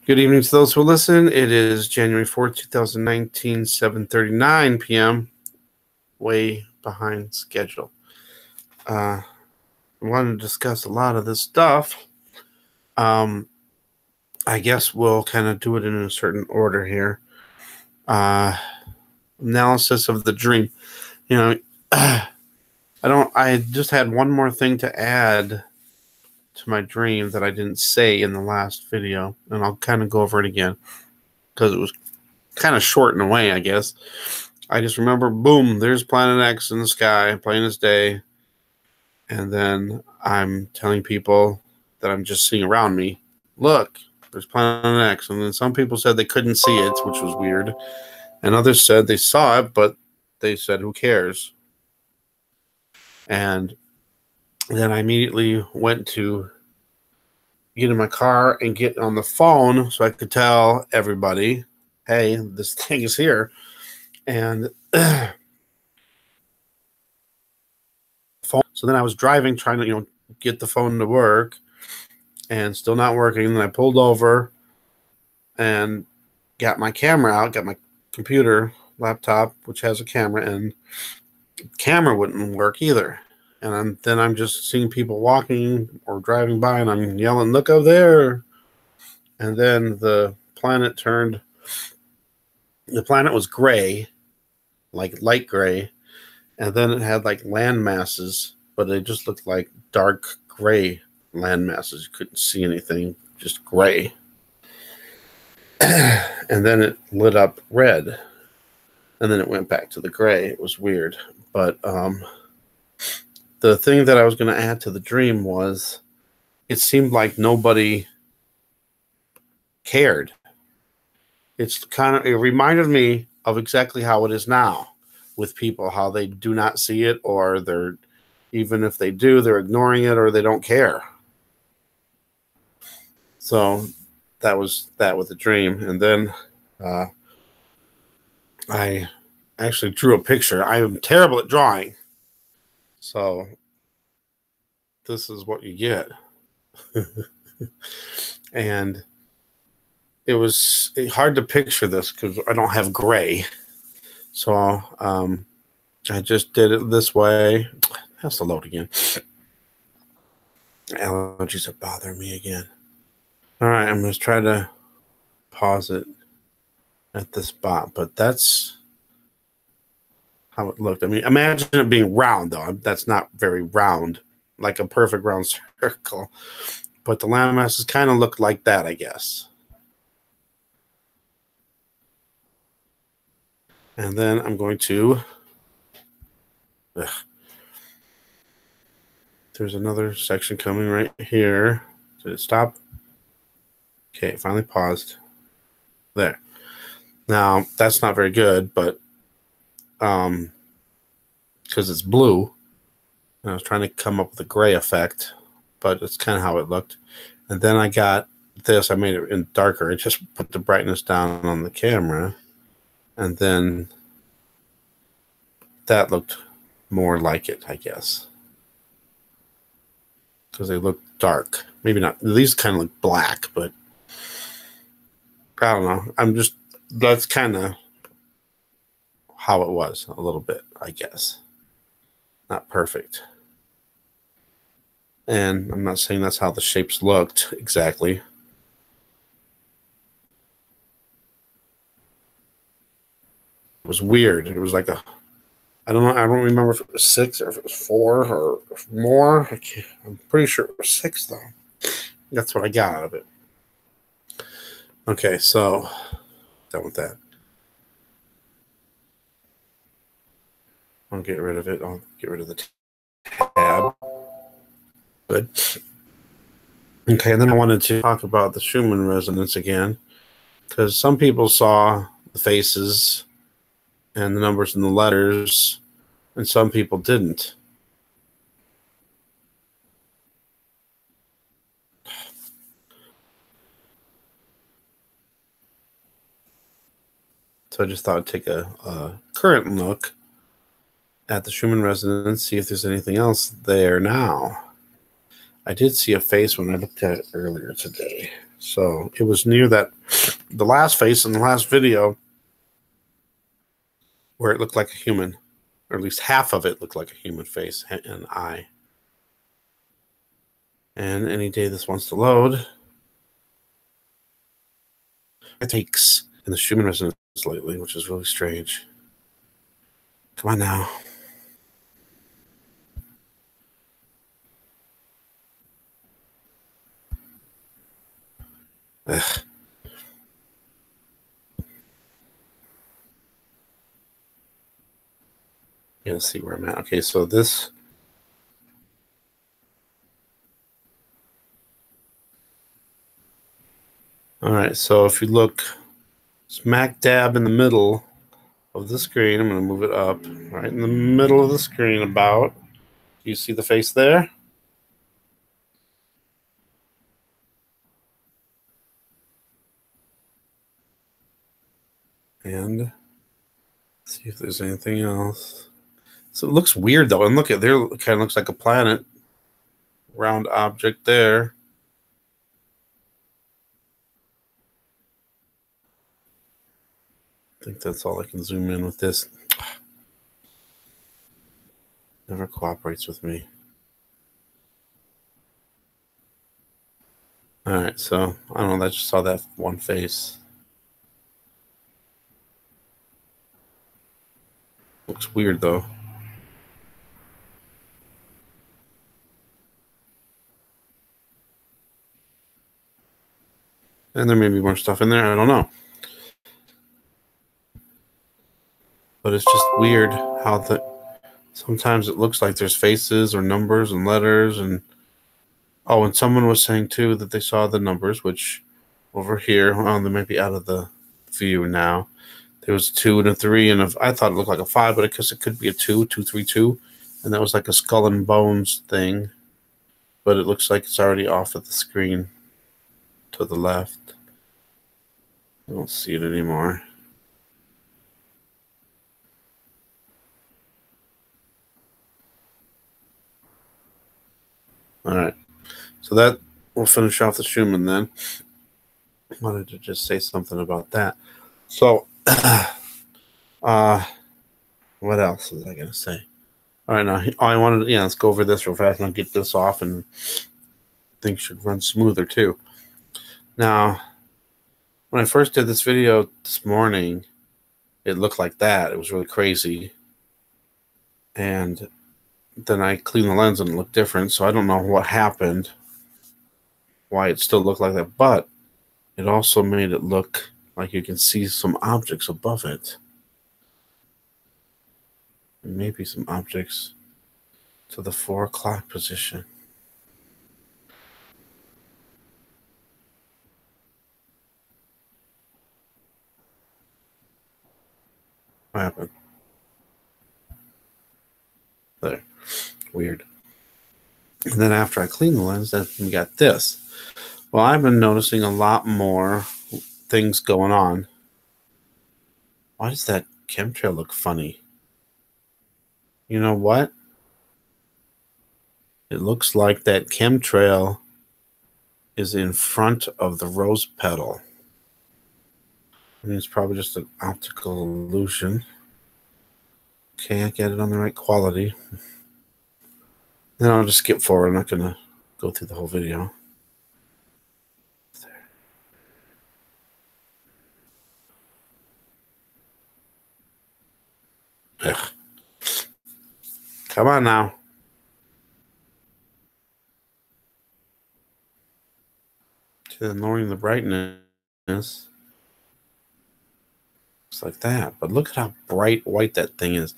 Good evening to those who listen. It is January 4th, 2019, 7:39 p.m. Way behind schedule. I wanted to discuss a lot of this stuff. I guess we'll kind of do it in a certain order here. Analysis of the dream. I just had one more thing to add to my dream that I didn't say in the last video, and I'll kind of go over it again because it was kind of short in a way, I guess. I just remember, boom, there's Planet X in the sky, plain as day, and then I'm telling people that I'm just seeing around me, look, there's Planet X, and then some people said they couldn't see it, which was weird, and others said they saw it, but they said, who cares? And then I immediately went to get in my car and get on the phone so I could tell everybody, hey, this thing is here. And so then I was driving, trying to, get the phone to work, and still not working. And then I pulled over and got my camera out, got my computer laptop, which has a camera, and the camera wouldn't work either. And then I'm just seeing people walking or driving by, and I'm yelling, look over there. And then the planet was gray, like light gray, and then it had like land masses, but they just looked like dark gray land masses. You couldn't see anything, just gray. And then it lit up red, and then it went back to the gray. It was weird. But the thing that I was going to add to the dream was it seemed like nobody cared. It reminded me of exactly how it is now with people, how they do not see it, or even if they do, they're ignoring it, or they don't care. So that was that with the dream. And then I actually drew a picture. I am terrible at drawing, so this is what you get. And it was hard to picture this because I don't have gray. So I just did it this way. It has to load again. Allergies are bothering me again. All right, I'm going to try to pause it at this spot, but that's how it looked. I mean, imagine it being round, though. That's not very round, like a perfect round circle. But the landmasses kind of look like that, I guess. And then I'm going to... There's another section coming right here. Did it stop? Okay, it finally paused. There. Now, that's not very good, but because it's blue, and I was trying to come up with a gray effect, but it's kind of how it looked. And then I got this. I made it in darker. I just put the brightness down on the camera, and then that looked more like it, I guess, because they look dark. Maybe not. These kind of look black, but I don't know. That's kind of how it was a little bit, I guess. Not perfect. And I'm not saying that's how the shapes looked exactly. It was weird. It was like I don't know. I don't remember if it was 6 or if it was 4 or more. I'm pretty sure it was 6, though. That's what I got out of it. Okay, so done with that. I'll get rid of it. I'll get rid of the tab. Good. Okay, and then I wanted to talk about the Schumann resonance again, because some people saw the faces and the numbers and the letters, and some people didn't. So I just thought I'd take a current look at the Schumann resonance, see if there's anything else there now. I did see a face when I looked at it earlier today. So it was near that, the last face in the last video, where it looked like a human, or at least half of it looked like a human face and eye. And any day this wants to load, it takes in the Schumann resonance lately, which is really strange. Come on now. Ugh. Yeah, let's see where I'm at. Okay, so this. All right, so if you look smack dab in the middle of the screen, I'm going to move it up right in the middle of the screen about. Do you see the face there? And see if there's anything else. So it looks weird though, and look at there, it kind of looks like a planet, round object there. I think that's all I can zoom in with this. Never cooperates with me. All right, so I don't know. I just saw that one face. Looks weird though. And there may be more stuff in there. I don't know. But it's just weird how sometimes it looks like there's faces or numbers and letters. And oh, and someone was saying too that they saw the numbers, which over here, well, they might be out of the view now. There was a 2 and a 3, and I thought it looked like a 5, but I guess it could be a 2, 2, 3, 2, and that was like a skull and bones thing. But it looks like it's already off of the screen to the left. I don't see it anymore. All right, so that we'll finish off the Schumann then. I wanted to just say something about that. So, what else was I going to say? All right, now I wanted to, let's go over this real fast and I'll get this off, and things should run smoother too. Now, when I first did this video this morning, it looked like that. It was really crazy. And then I cleaned the lens and it looked different, so I don't know what happened, why it still looked like that, but it also made it look like you can see some objects above it. Maybe some objects to the 4 o'clock position. What happened? There. Weird. And then after I clean the lens, then we got this. Well, I've been noticing a lot more things going on. Why does that chemtrail look funny? You know what? It looks like that chemtrail is in front of the rose petal. I mean, it's probably just an optical illusion. Can't get it on the right quality. Then I'll just skip forward. I'm not going to go through the whole video. Ugh. Come on now. Then lowering the brightness. Looks like that. But look at how bright white that thing is.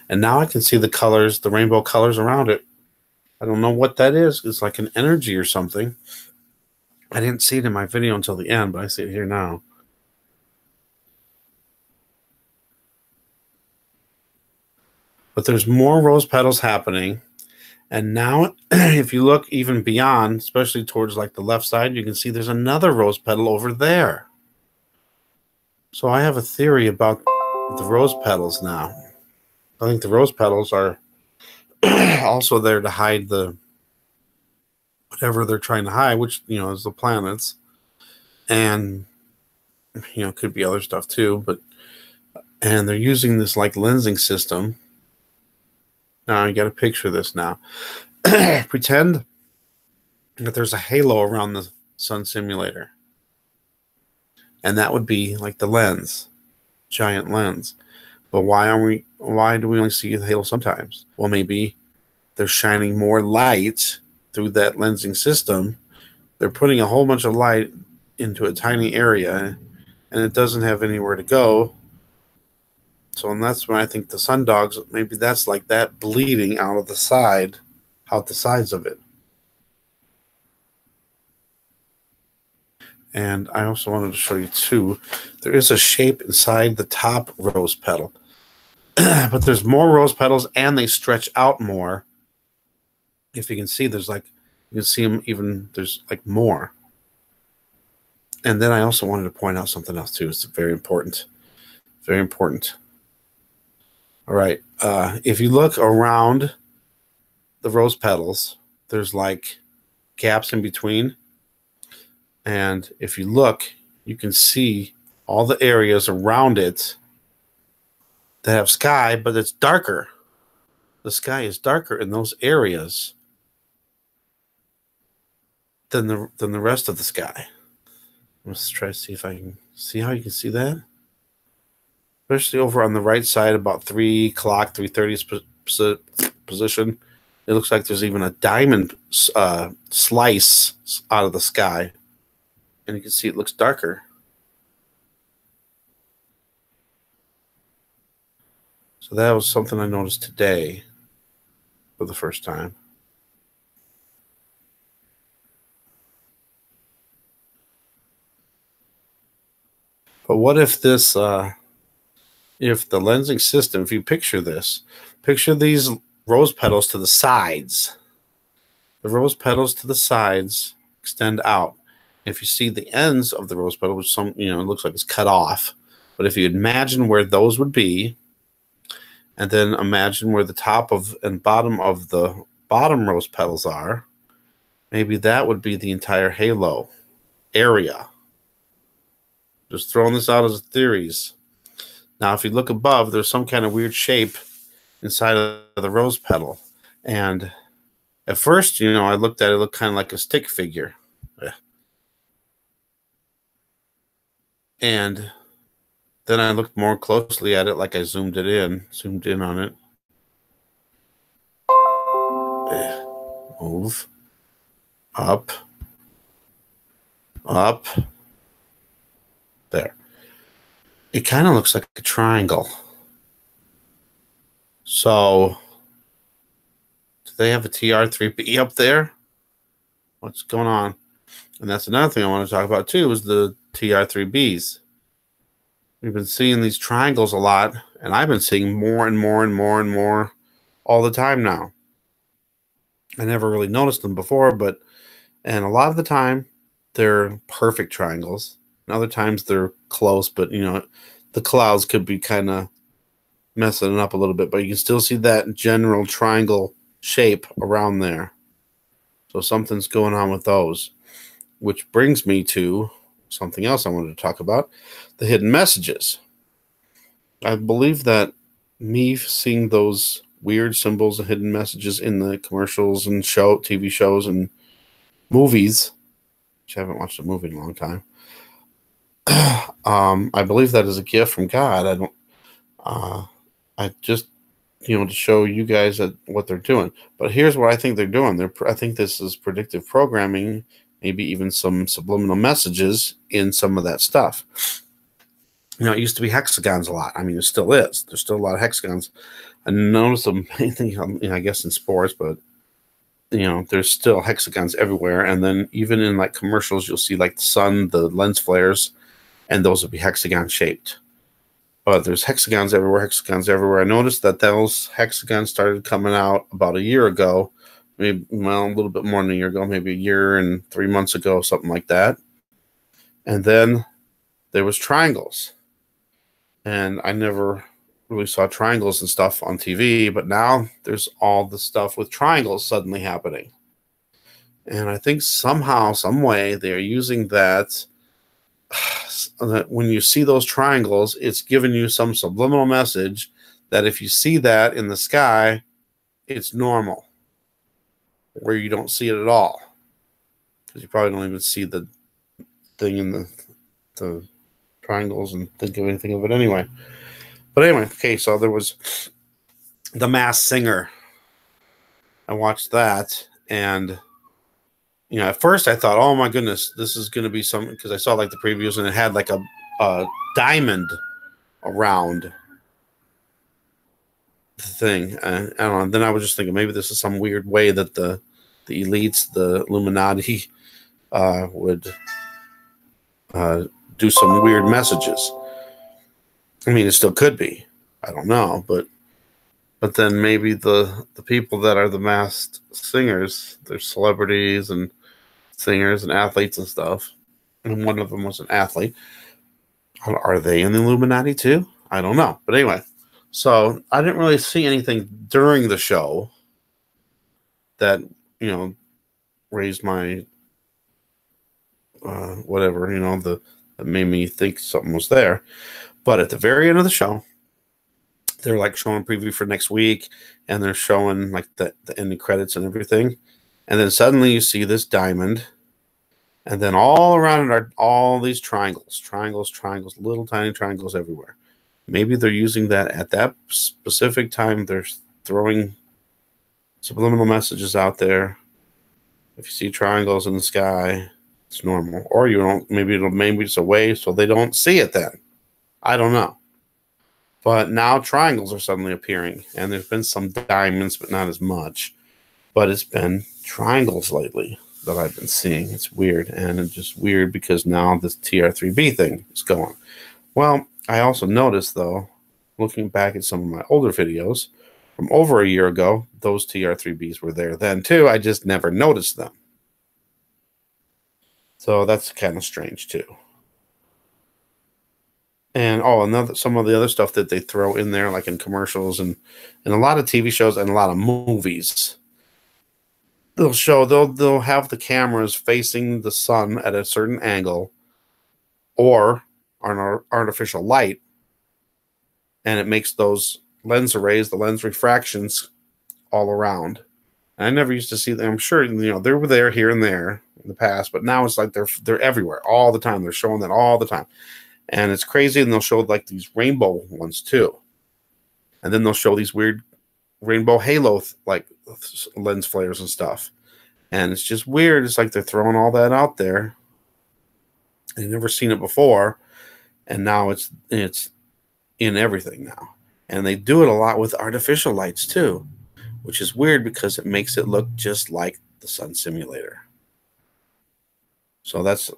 And now I can see the colors, the rainbow colors around it. I don't know what that is. It's like an energy or something. I didn't see it in my video until the end, but I see it here now. But there's more rose petals happening. And now, if you look even beyond, especially towards like the left side, you can see there's another rose petal over there. So I have a theory about the rose petals now. I think the rose petals are also there to hide the whatever they're trying to hide, which, is the planets. and it could be other stuff too, and they're using this like lensing system. Now you got to picture this now. Pretend that there's a halo around the sun simulator, and that would be like the lens, giant lens. But why do we only see the halo sometimes? Well, maybe they're shining more light through that lensing system. They're putting a whole bunch of light into a tiny area, and it doesn't have anywhere to go. So, and that's when I think the sun dogs, maybe that's like that bleeding out the sides of it. And I also wanted to show you too, there is a shape inside the top rose petal. But there's more rose petals and they stretch out more. If you can see, you can see them even, there's like more. And then I also wanted to point out something else too. It's very important. Very important. All right. If you look around the rose petals, there's like gaps in between. And if you look, you can see all the areas around it that have sky, but it's darker. The sky is darker in those areas than the rest of the sky. Let's try to see if I can see how you can see that. Especially over on the right side, about 3 o'clock, 3:30 position. It looks like there's even a diamond slice out of the sky. And you can see it looks darker. So that was something I noticed today for the first time. But what if this, if the lensing system, if you picture this, picture these rose petals to the sides. The rose petals to the sides extend out. If you see the ends of the rose petal, which it looks like it's cut off, but if you imagine where those would be, and then imagine where the top of and bottom of the bottom rose petals are, maybe that would be the entire halo area. Just throwing this out as theories. Now, if you look above, there's some kind of weird shape inside of the rose petal. And at first, I looked at it, it looked kind of like a stick figure. And then I looked more closely at it, like I zoomed in on it. Move. Up. Up. There. It kind of looks like a triangle. So, do they have a TR3B up there? What's going on? And that's another thing I want to talk about too, is the TR3Bs. We've been seeing these triangles a lot, and I've been seeing more and more and more and more all the time now. I never really noticed them before, and a lot of the time they're perfect triangles. And other times they're close, but the clouds could be kind of messing it up a little bit, but you can still see that general triangle shape around there. So something's going on with those, which brings me to something else I wanted to talk about, the hidden messages. I believe that me seeing those weird symbols and hidden messages in the commercials and TV shows and movies, which I haven't watched a movie in a long time, I believe that is a gift from God. I just, to show you guys what they're doing. But here's what I think they're doing. I think this is predictive programming, maybe even some subliminal messages in some of that stuff. It used to be hexagons a lot. I mean, it still is. There's still a lot of hexagons. I noticed them, I guess, in sports, but, there's still hexagons everywhere. And then even in, like, commercials, you'll see, like, the sun, the lens flares, and those will be hexagon shaped. But there's hexagons everywhere. I noticed that those hexagons started coming out about a year ago, maybe, a little bit more than a year ago, maybe a year and 3 months ago, something like that. And then there was triangles. And I never really saw triangles and stuff on TV, but now there's all the stuff with triangles suddenly happening. And I think somehow, some way, they're using that that when you see those triangles, it's giving you some subliminal message that if you see that in the sky, it's normal, where you don't see it at all, because you probably don't even see the thing in the triangles and think of anything of it anyway. But anyway, okay, so there was The Masked Singer. I watched that, and you know, at first I thought, oh my goodness, this is going to be something, because I saw like the previews and it had like a diamond around the thing. I don't know. Then I was just thinking maybe this is some weird way that the elites, the Illuminati, would do some weird messages. I mean, it still could be. I don't know, but then maybe the people that are the masked singers, they're celebrities and singers and athletes and stuff, and one of them was an athlete. Are they in the Illuminati too? I don't know. But anyway, so I didn't really see anything during the show that, you know, raised my whatever, you know, that made me think something was there. But at the very end of the show, they're like showing a preview for next week, and they're showing like the ending credits and everything. And then suddenly you see this diamond, and then all around it are all these triangles, little tiny triangles everywhere. Maybe they're using that at that specific time. They're throwing subliminal messages out there. If you see triangles in the sky, it's normal. Or you don't, maybe it's away so they don't see it then. I don't know. But now triangles are suddenly appearing, and there's been some diamonds, but not as much. But it's been triangles lately that I've been seeing. It's weird, and it's just weird because now this TR3B thing is going. Well, I also noticed, though, looking back at some of my older videos from over a year ago, those TR3Bs were there then too. I just never noticed them. So that's kind of strange too. And some of the other stuff that they throw in there, like in commercials and a lot of TV shows and a lot of movies, they'll have the cameras facing the sun at a certain angle or on an artificial light, and it makes those lens arrays, the lens refractions, all around. And I never used to see them. I'm sure, you know, they were there here and there in the past, but now it's like they're everywhere all the time. They're showing that all the time. And it's crazy, and they'll show like these rainbow ones too. And then they'll show these weird rainbow halo like lens flares and stuff. And it's just weird. It's like they're throwing all that out there. I've never seen it before, and now it's in everything now. And they do it a lot with artificial lights too, which is weird because it makes it look just like the sun simulator. So that's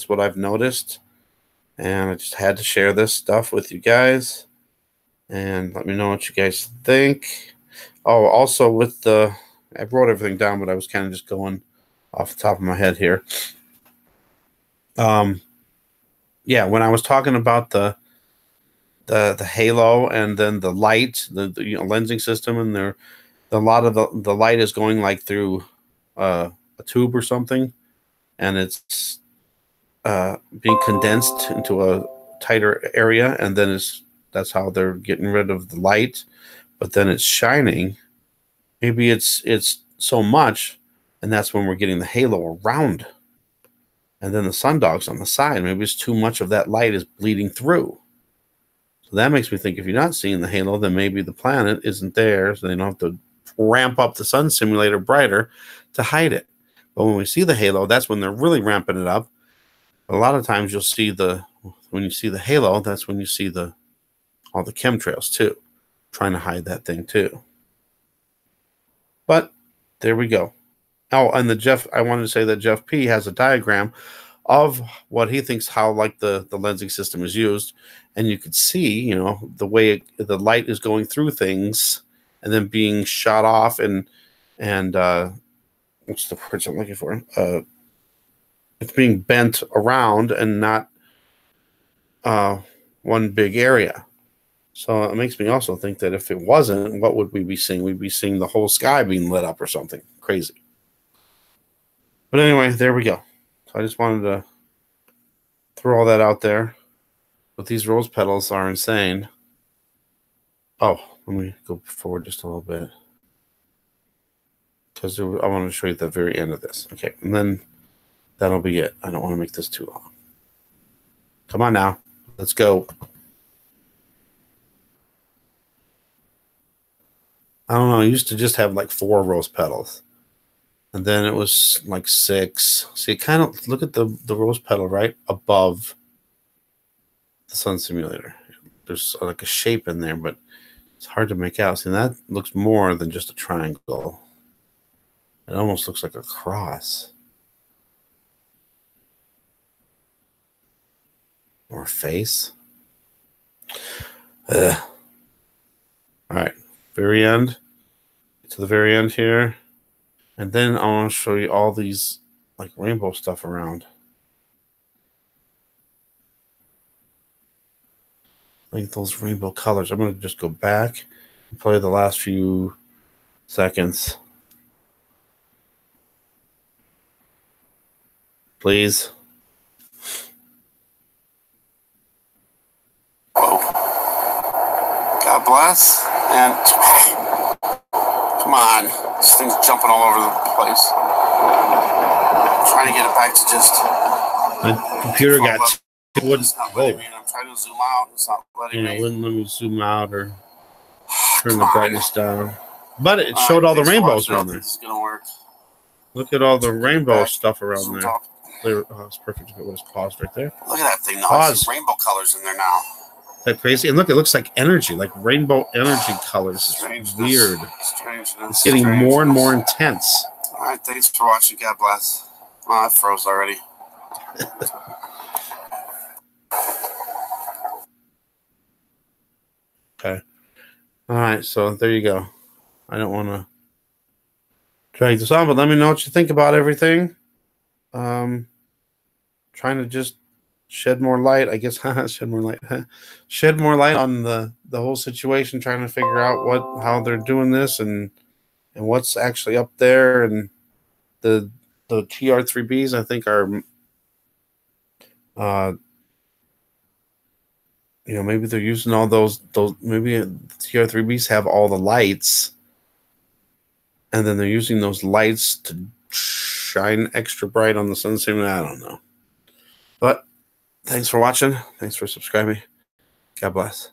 what I've noticed. And I just had to share this stuff with you guys. And let me know what you guys think. Oh, also with I wrote everything down, but I was kind of just going off the top of my head here. Yeah, when I was talking about the halo and then the light, the lensing system, and a lot of the light is going like through a tube or something, and it's being condensed into a tighter area, and then that's how they're getting rid of the light. But then it's shining. Maybe it's so much, and that's when we're getting the halo around, and then the sundogs on the side. Maybe it's too much of that light is bleeding through. So that makes me think if you're not seeing the halo, then maybe the planet isn't there, so they don't have to ramp up the sun simulator brighter to hide it. But when we see the halo, that's when they're really ramping it up. A lot of times you'll see when you see the halo, that's when you see all the chemtrails too, trying to hide that thing too. But there we go. Oh, and I wanted to say that Jeff P has a diagram of what he thinks how like the lensing system is used, and you could see, you know, the way the light is going through things and then being shot off and what's the word I'm looking for? It's being bent around and not one big area. So it makes me also think that if it wasn't, what would we be seeing? We'd be seeing the whole sky being lit up or something crazy. But anyway, there we go. So I just wanted to throw all that out there. But these rose petals are insane. Oh, let me go forward just a little bit. Because I want to show you the very end of this. Okay, and then that'll be it. I don't want to make this too long. Come on now. Let's go. I don't know. I used to just have like 4 rose petals. And then it was like 6. See, kind of look at the rose petal right above the Sun Simulator. There's like a shape in there, but it's hard to make out. See, that looks more than just a triangle. It almost looks like a cross. Or a face. Ugh. All right, very end. To the very end here. And then I want to show you all these like rainbow stuff around. Like those rainbow colors. I'm going to just go back and play the last few seconds. Please. Oh. God bless. And come on. This thing's jumping all over the place. I'm trying to get it back to just... My computer got... It's not letting me, and I'm trying to zoom out. It's not letting me. It wouldn't let me zoom out or turn the brightness down. But it showed all the rainbows around there. This is going to work. Look at all the rainbow stuff around there. Oh, it's perfect if it was paused right there. Look at that thing. Now. There's rainbow colors in there now. Is that crazy? And look, it looks like energy, like rainbow energy colors. It's weird. It's getting more and more intense. All right, thanks for watching. God bless. Oh, I froze already. Okay. All right, so there you go. I don't want to drag this on, but let me know what you think about everything. Trying to just shed more light, I guess. Shed more light. Shed more light on the whole situation, trying to figure out how they're doing this and what's actually up there. And the TR3Bs, I think, are maybe they're using all those maybe the TR3Bs have all the lights, and then they're using those lights to shine extra bright on the Sun Simulator. I don't know. But thanks for watching. Thanks for subscribing. God bless.